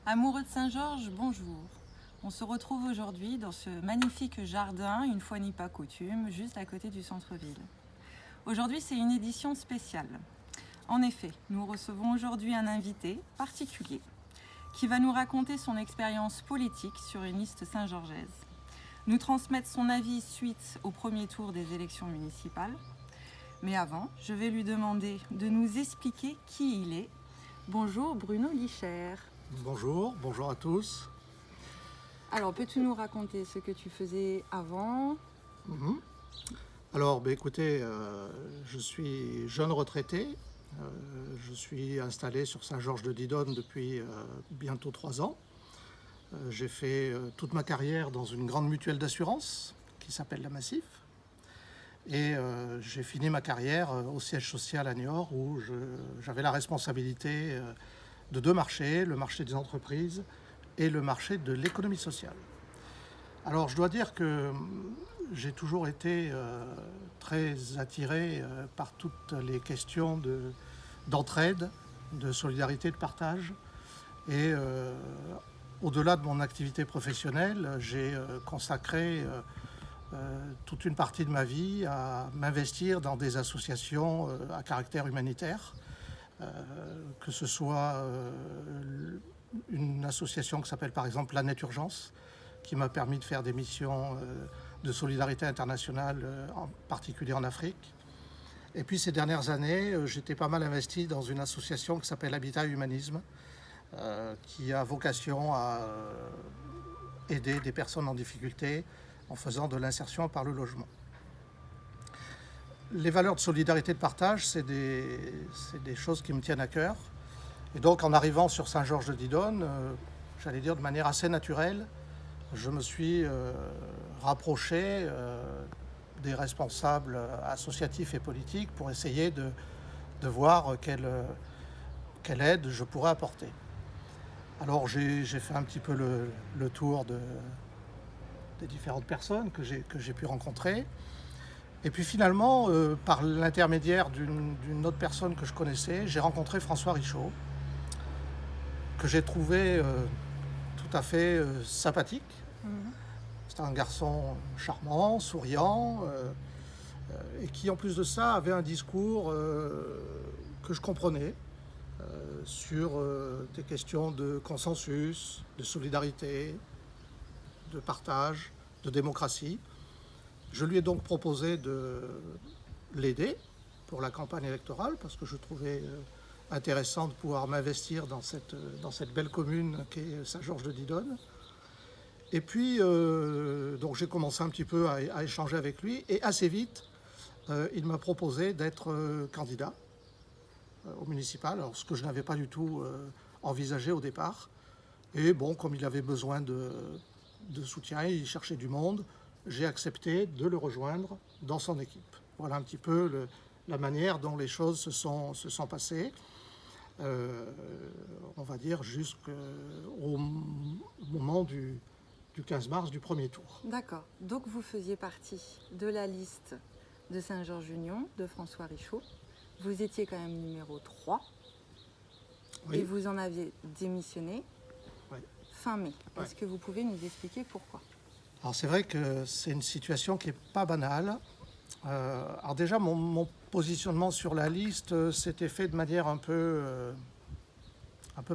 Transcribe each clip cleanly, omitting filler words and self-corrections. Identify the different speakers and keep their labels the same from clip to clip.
Speaker 1: Amoureux de Saint-Georges, bonjour. On se retrouve aujourd'hui dans ce magnifique jardin, une fois n'est pas coutume, juste à côté du centre-ville. Aujourd'hui, c'est une édition spéciale. En effet, nous recevons aujourd'hui un invité particulier qui va nous raconter son expérience politique sur une liste saint-georgeaise, nous transmettre son avis suite au premier tour des élections municipales. Mais avant, je vais lui demander de nous expliquer qui il est. Bonjour Bruno Licher.
Speaker 2: Bonjour à tous.
Speaker 1: Alors, peux-tu nous raconter ce que tu faisais avant ?
Speaker 2: Alors, écoutez, je suis jeune retraité. Je suis installé sur Saint-Georges-de-Didonne depuis bientôt 3 ans. J'ai fait toute ma carrière dans une grande mutuelle d'assurance qui s'appelle la Massif. Et j'ai fini ma carrière au siège social à Niort où j'avais la responsabilité de 2 marchés, le marché des entreprises et le marché de l'économie sociale. Alors je dois dire que j'ai toujours été très attiré par toutes les questions d'entraide, de solidarité, de partage. Et au-delà de mon activité professionnelle, j'ai consacré toute une partie de ma vie à m'investir dans des associations à caractère humanitaire. Que ce soit une association qui s'appelle par exemple Planète Urgence, qui m'a permis de faire des missions de solidarité internationale, en particulier en Afrique. Et puis ces dernières années, j'étais pas mal investi dans une association qui s'appelle Habitat et Humanisme, qui a vocation à aider des personnes en difficulté en faisant de l'insertion par le logement. Les valeurs de solidarité et de partage, c'est des choses qui me tiennent à cœur. Et donc, en arrivant sur Saint-Georges-de-Didonne, j'allais dire de manière assez naturelle, je me suis rapproché des responsables associatifs et politiques pour essayer de voir quelle aide je pourrais apporter. Alors, j'ai fait un petit peu le tour des différentes personnes que j'ai pu rencontrer. Et puis finalement, par l'intermédiaire d'une autre personne que je connaissais, j'ai rencontré François Richaud, que j'ai trouvé tout à fait sympathique. C'était un garçon charmant, souriant, et qui en plus de ça avait un discours que je comprenais sur des questions de consensus, de solidarité, de partage, de démocratie. Je lui ai donc proposé de l'aider pour la campagne électorale parce que je trouvais intéressant de pouvoir m'investir dans cette belle commune qu'est Saint-Georges-de-Didonne. Et puis, donc j'ai commencé un petit peu à échanger avec lui et assez vite, il m'a proposé d'être candidat au municipal, alors ce que je n'avais pas du tout envisagé au départ. Et bon, comme il avait besoin de soutien, il cherchait du monde, j'ai accepté de le rejoindre dans son équipe. Voilà un petit peu la manière dont les choses se sont passées, on va dire jusqu'au moment du 15 mars du premier tour.
Speaker 1: D'accord. Donc vous faisiez partie de la liste de Saint-Georges-Union de François Richaud. Vous étiez quand même numéro 3
Speaker 2: Oui.
Speaker 1: Et vous en aviez démissionné fin mai.
Speaker 2: Ouais.
Speaker 1: Est-ce que vous pouvez nous expliquer pourquoi ?
Speaker 2: Alors c'est vrai que c'est une situation qui n'est pas banale. Alors déjà, mon positionnement sur la liste s'était fait de manière un peu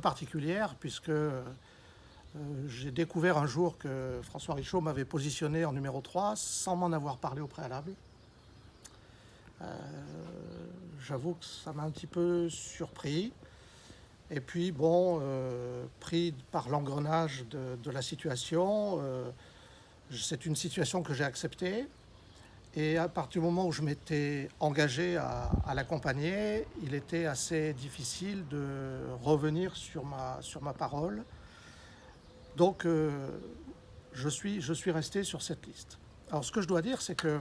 Speaker 2: particulière, puisque j'ai découvert un jour que François Richaud m'avait positionné en numéro 3 sans m'en avoir parlé au préalable. J'avoue que ça m'a un petit peu surpris. Et puis bon, pris par l'engrenage de la situation, c'est une situation que j'ai acceptée. Et à partir du moment où je m'étais engagé à l'accompagner, il était assez difficile de revenir sur ma parole. Donc, je suis resté sur cette liste. Alors, ce que je dois dire, c'est que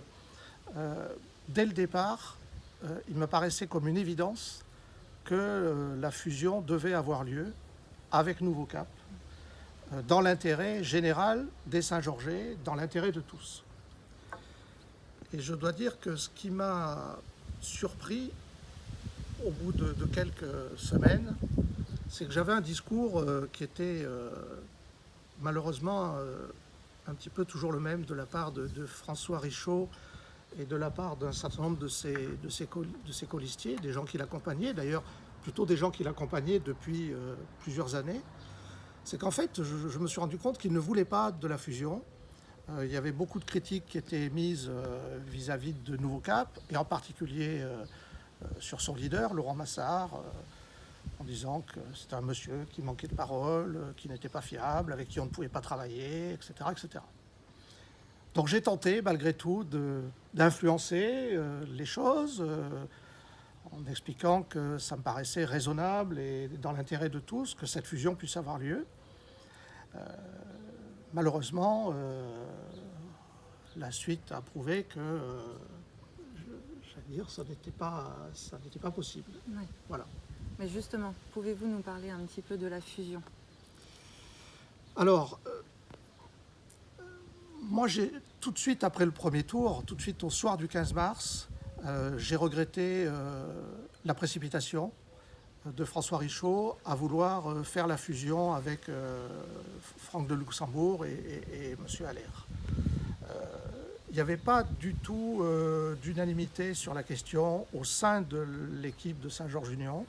Speaker 2: dès le départ, il me paraissait comme une évidence que la fusion devait avoir lieu avec Nouveau Cap, dans l'intérêt général des Saint-Georgais, dans l'intérêt de tous. Et je dois dire que ce qui m'a surpris au bout de quelques semaines, c'est que j'avais un discours qui était malheureusement un petit peu toujours le même de la part de François Richaud et de la part d'un certain nombre de ses colistiers, des gens qui l'accompagnaient, d'ailleurs plutôt des gens qui l'accompagnaient depuis plusieurs années. C'est qu'en fait, je me suis rendu compte qu'ils ne voulaient pas de la fusion. Il y avait beaucoup de critiques qui étaient émises vis-à-vis de Nouveau Cap, et en particulier sur son leader, Laurent Massart, en disant que c'était un monsieur qui manquait de parole, qui n'était pas fiable, avec qui on ne pouvait pas travailler, etc. etc. Donc j'ai tenté, malgré tout, d'influencer les choses, en expliquant que ça me paraissait raisonnable et dans l'intérêt de tous que cette fusion puisse avoir lieu. Malheureusement, la suite a prouvé que, j'allais dire, ça n'était pas possible.
Speaker 1: Ouais.
Speaker 2: Voilà.
Speaker 1: Mais justement, pouvez-vous nous parler un petit peu de la fusion?
Speaker 2: Alors, moi, tout de suite après le premier tour, tout de suite au soir du 15 mars, j'ai regretté la précipitation de François Richaud à vouloir faire la fusion avec Franck de Luxembourg et M. Allaire. Il n'y avait pas du tout d'unanimité sur la question au sein de l'équipe de Saint-Georges-Union.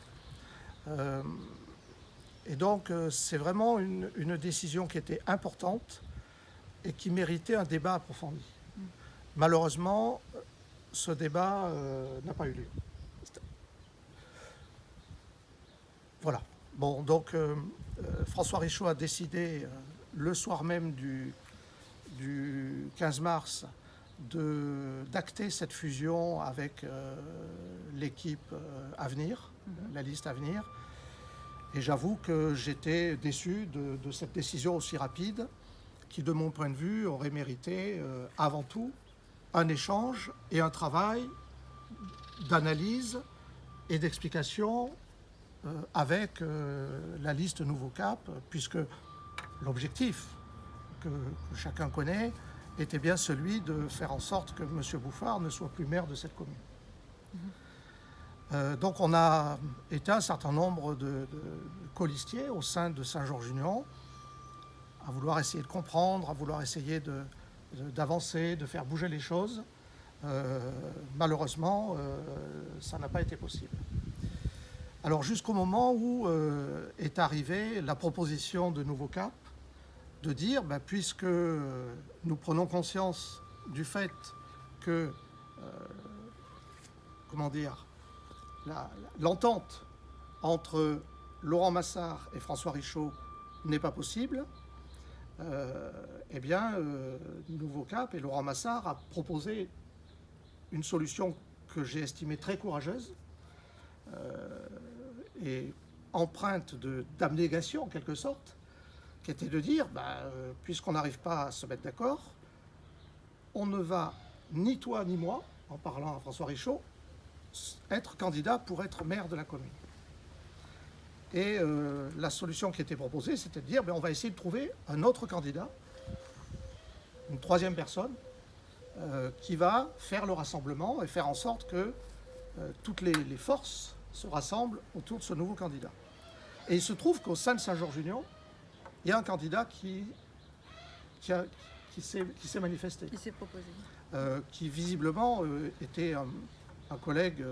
Speaker 2: Et donc, c'est vraiment une décision qui était importante et qui méritait un débat approfondi. Malheureusement, ce débat n'a pas eu lieu. Voilà. Bon, donc, François Richaud a décidé, le soir même du 15 mars, d'acter cette fusion avec l'équipe Avenir, la liste Avenir. Et j'avoue que j'étais déçu de cette décision aussi rapide, qui, de mon point de vue, aurait mérité avant tout un échange et un travail d'analyse et d'explication avec la liste Nouveau Cap, puisque l'objectif que chacun connaît était bien celui de faire en sorte que M. Bouffard ne soit plus maire de cette commune. Donc on a été un certain nombre de colistiers au sein de Saint-Georges-Union à vouloir essayer de comprendre, à vouloir essayer d'avancer, de faire bouger les choses. Malheureusement, ça n'a pas été possible. Alors jusqu'au moment où est arrivée la proposition de Nouveau Cap de dire, puisque nous prenons conscience du fait que, l'entente entre Laurent Massart et François Richaud n'est pas possible, Nouveau Cap et Laurent Massart a proposé une solution que j'ai estimée très courageuse et empreinte d'abnégation en quelque sorte, qui était de dire, puisqu'on n'arrive pas à se mettre d'accord, on ne va, ni toi ni moi, en parlant à François Richaud, être candidat pour être maire de la commune. Et la solution qui était proposée, c'était de dire, on va essayer de trouver un autre candidat, une troisième personne, qui va faire le rassemblement et faire en sorte que toutes les forces se rassemblent autour de ce nouveau candidat. Et il se trouve qu'au sein de Saint-Georges-Union, il y a un candidat qui s'est manifesté.
Speaker 1: Qui s'est proposé.
Speaker 2: Qui visiblement était un collègue,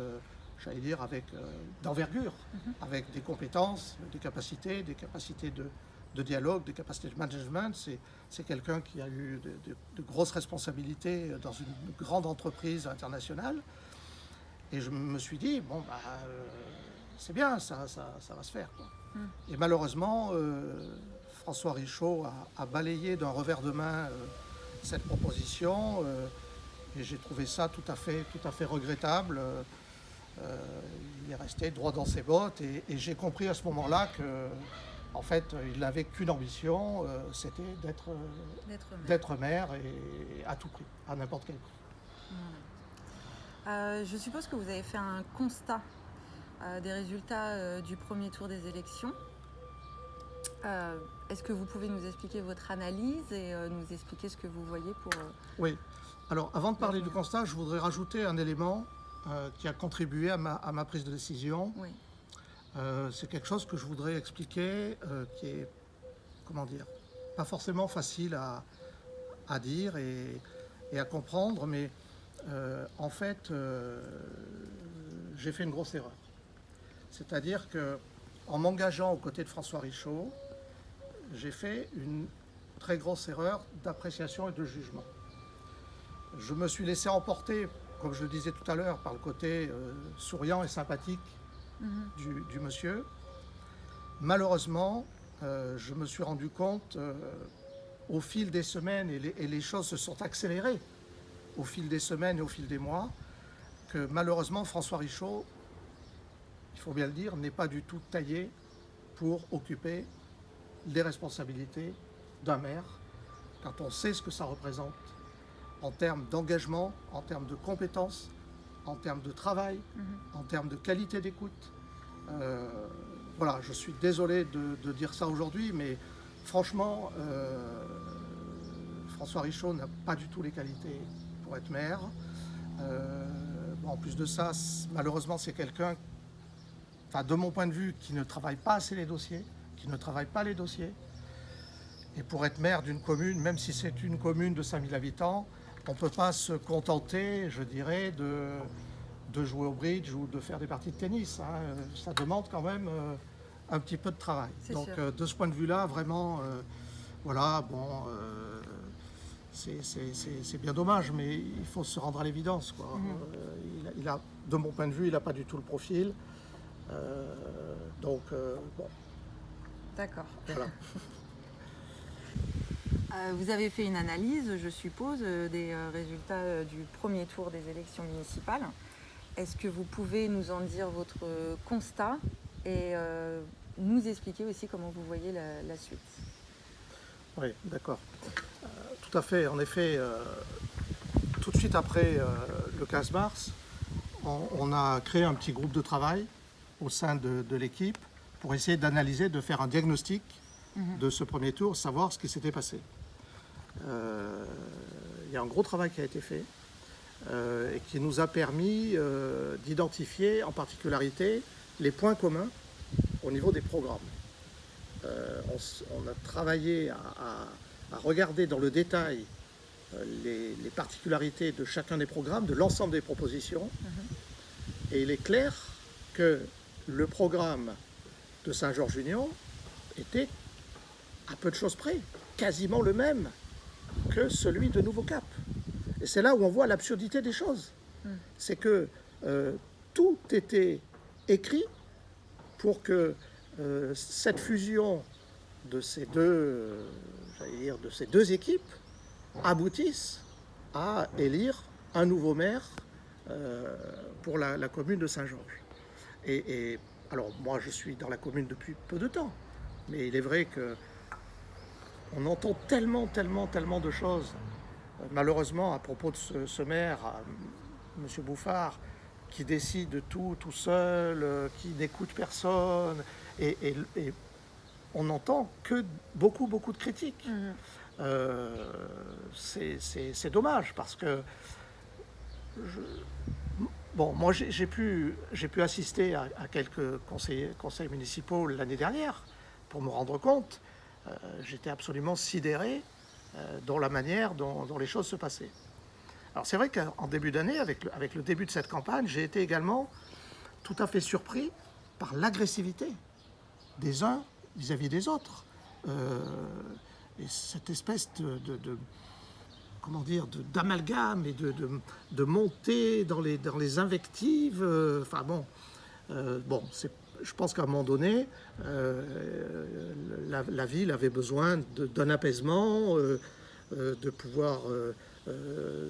Speaker 2: j'allais dire, d'envergure, avec des compétences, des capacités de dialogue, des capacités de management. C'est quelqu'un qui a eu de grosses responsabilités dans une grande entreprise internationale. Et je me suis dit, c'est bien, ça va se faire, quoi. Et malheureusement, François Richaud a balayé d'un revers de main cette proposition et j'ai trouvé ça tout à fait regrettable. Il est resté droit dans ses bottes et j'ai compris à ce moment-là que, en fait, il n'avait qu'une ambition, c'était d'être maire et à tout prix, à n'importe quel prix.
Speaker 1: Je suppose que vous avez fait un constat des résultats du premier tour des élections. Est-ce que vous pouvez nous expliquer votre analyse et nous expliquer ce que vous voyez pour...
Speaker 2: Oui. Alors, avant de parler du constat, je voudrais rajouter un élément qui a contribué à ma prise de décision.
Speaker 1: Oui.
Speaker 2: C'est quelque chose que je voudrais expliquer, qui est, comment dire, pas forcément facile à dire et à comprendre, mais en fait, j'ai fait une grosse erreur. C'est-à-dire que en m'engageant aux côtés de François Richaud, j'ai fait une très grosse erreur d'appréciation et de jugement. Je me suis laissé emporter, comme je le disais tout à l'heure, par le côté souriant et sympathique du monsieur. Malheureusement, je me suis rendu compte au fil des semaines, et les choses se sont accélérées au fil des semaines et au fil des mois, que malheureusement François Richaud, il faut bien le dire, n'est pas du tout taillé pour occuper les responsabilités d'un maire, quand on sait ce que ça représente en termes d'engagement, en termes de compétences, en termes de travail, en termes de qualité d'écoute. Voilà, je suis désolé de dire ça aujourd'hui, mais franchement, François Richaud n'a pas du tout les qualités pour être maire. Bon, en plus de ça, malheureusement, c'est quelqu'un, enfin, de mon point de vue, qui ne travaille pas assez les dossiers, qui ne travaille pas les dossiers. Et pour être maire d'une commune, même si c'est une commune de 5000 habitants, on ne peut pas se contenter, je dirais, de jouer au bridge ou de faire des parties de tennis. Hein. Ça demande quand même un petit peu de travail. Donc de ce point de vue-là, vraiment, voilà, bon, c'est bien dommage, mais il faut se rendre à l'évidence, quoi. Il a, de mon point de vue, il n'a pas du tout le profil. Donc, bon.
Speaker 1: D'accord.
Speaker 2: Voilà.
Speaker 1: Vous avez fait une analyse, je suppose, des résultats du premier tour des élections municipales. Est-ce que vous pouvez nous en dire votre constat et nous expliquer aussi comment vous voyez la suite?
Speaker 2: Oui, d'accord. Tout à fait. En effet, tout de suite après le 15 mars, on a créé un petit groupe de travail au sein de l'équipe pour essayer d'analyser, de faire un diagnostic de ce premier tour, savoir ce qui s'était passé. Il y a un gros travail qui a été fait et qui nous a permis d'identifier en particularité les points communs au niveau des programmes. On a travaillé à regarder dans le détail les particularités de chacun des programmes, de l'ensemble des propositions. Et il est clair que le programme de Saint-Georges-Union était, à peu de choses près, quasiment le même que celui de Nouveau Cap. Et c'est là où on voit l'absurdité des choses. C'est que tout était écrit pour que cette fusion de ces deux, de ces deux équipes aboutisse à élire un nouveau maire pour la commune de Saint-Georges. Et alors, moi, je suis dans la commune depuis peu de temps, mais il est vrai que on entend tellement de choses, malheureusement, à propos de ce maire, M. Bouffard, qui décide tout seul, qui n'écoute personne, et on n'entend que beaucoup de critiques. C'est dommage, parce que bon, moi j'ai pu assister à quelques conseils municipaux l'année dernière pour me rendre compte. J'étais absolument sidéré dans la manière dont les choses se passaient. Alors c'est vrai qu'en début d'année, avec le début de cette campagne, j'ai été également tout à fait surpris par l'agressivité des uns vis-à-vis des autres. Et cette espèce comment dire, d'amalgame et de montée dans les invectives. Enfin bon, je pense qu'à un moment donné, la ville avait besoin d'un apaisement, de pouvoir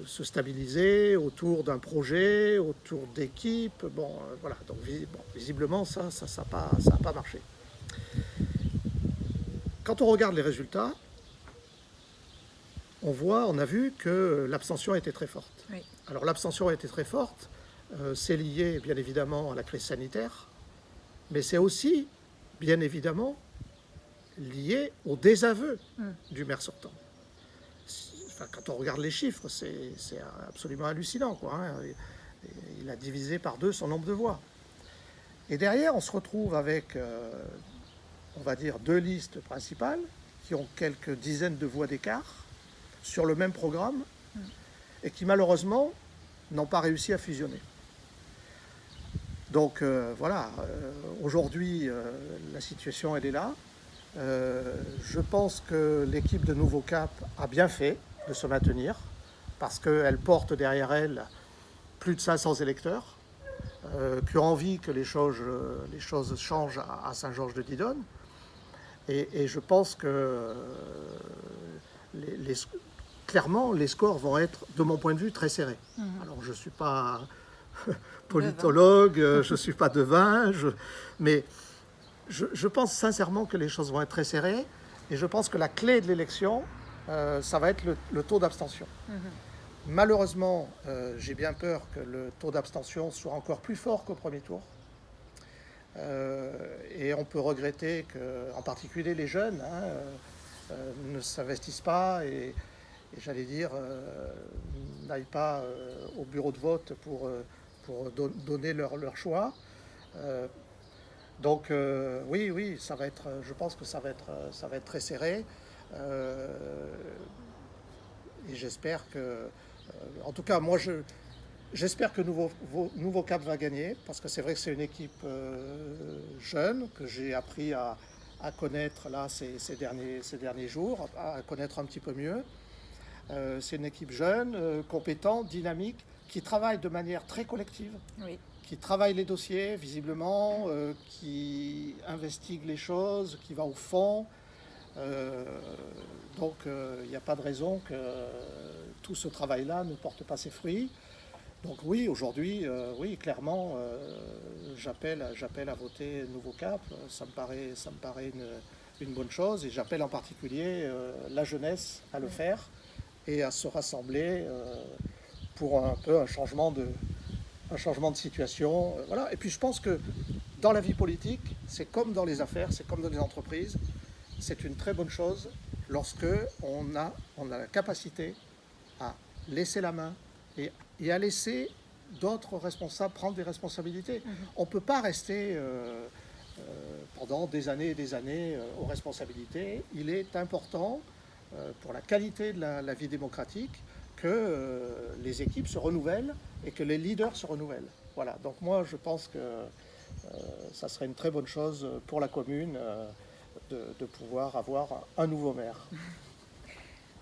Speaker 2: se stabiliser autour d'un projet, autour d'équipes. Bon, voilà. Donc visiblement, ça n'a pas marché. Quand on regarde les résultats, on a vu que l'abstention était très forte.
Speaker 1: Oui.
Speaker 2: Alors l'abstention a été très forte, c'est lié bien évidemment à la crise sanitaire, mais c'est aussi bien évidemment lié au désaveu du maire sortant. Enfin, quand on regarde les chiffres, c'est absolument hallucinant, quoi, hein. Il a divisé par 2 son nombre de voix. Et derrière, on se retrouve avec, on va dire, 2 listes principales qui ont quelques dizaines de voix d'écart sur le même programme et qui malheureusement n'ont pas réussi à fusionner. Donc voilà, aujourd'hui la situation elle est là. Je pense que l'équipe de Nouveau Cap a bien fait de se maintenir parce qu'elle porte derrière elle plus de 500 électeurs qui ont envie que les choses changent à Saint-Georges-de-Didonne. Et je pense que clairement, les scores vont être, de mon point de vue, très serrés. Alors, je ne suis pas politologue, je ne suis pas devin, mais je pense sincèrement que les choses vont être très serrées. Et je pense que la clé de l'élection, ça va être le taux d'abstention. Malheureusement, j'ai bien peur que le taux d'abstention soit encore plus fort qu'au premier tour. Et on peut regretter que, en particulier les jeunes, ne s'investissent pas et j'allais dire, n'aillent pas au bureau de vote pour donner leur choix. Donc oui, ça va être, je pense que ça va être très serré. Et j'espère que, en tout cas, moi, j'espère que Nouveau Cap va gagner, parce que c'est vrai que c'est une équipe jeune, que j'ai appris à connaître là ces derniers jours, à connaître un petit peu mieux. C'est une équipe jeune, compétente, dynamique, qui travaille de manière très collective, qui travaille les dossiers, visiblement, qui investigue les choses, qui va au fond. Donc, il n'y a pas de raison que tout ce travail-là ne porte pas ses fruits. Donc oui, aujourd'hui, oui, clairement, j'appelle à voter Nouveau Cap. Ça me paraît une bonne chose, et j'appelle en particulier la jeunesse à le faire et à se rassembler pour un peu un changement de situation. Voilà. Et puis je pense que dans la vie politique, c'est comme dans les affaires, c'est comme dans les entreprises, c'est une très bonne chose lorsque on a la capacité à laisser la main et à laisser d'autres responsables prendre des responsabilités. On ne peut pas rester pendant des années et des années aux responsabilités. Il est important pour la qualité de la vie démocratique que les équipes se renouvellent et que les leaders se renouvellent. Voilà, donc moi je pense que ça serait une très bonne chose pour la commune de pouvoir avoir un nouveau maire.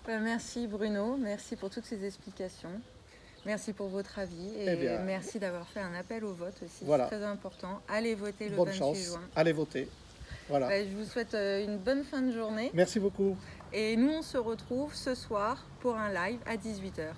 Speaker 1: Merci Bruno, merci pour toutes ces explications. Merci pour votre avis et merci d'avoir fait un appel au vote aussi, voilà. C'est très important. Allez voter le 28 juin.
Speaker 2: Allez voter. Voilà.
Speaker 1: Je vous souhaite une bonne fin de journée.
Speaker 2: Merci beaucoup.
Speaker 1: Et nous, on se retrouve ce soir pour un live à 18h.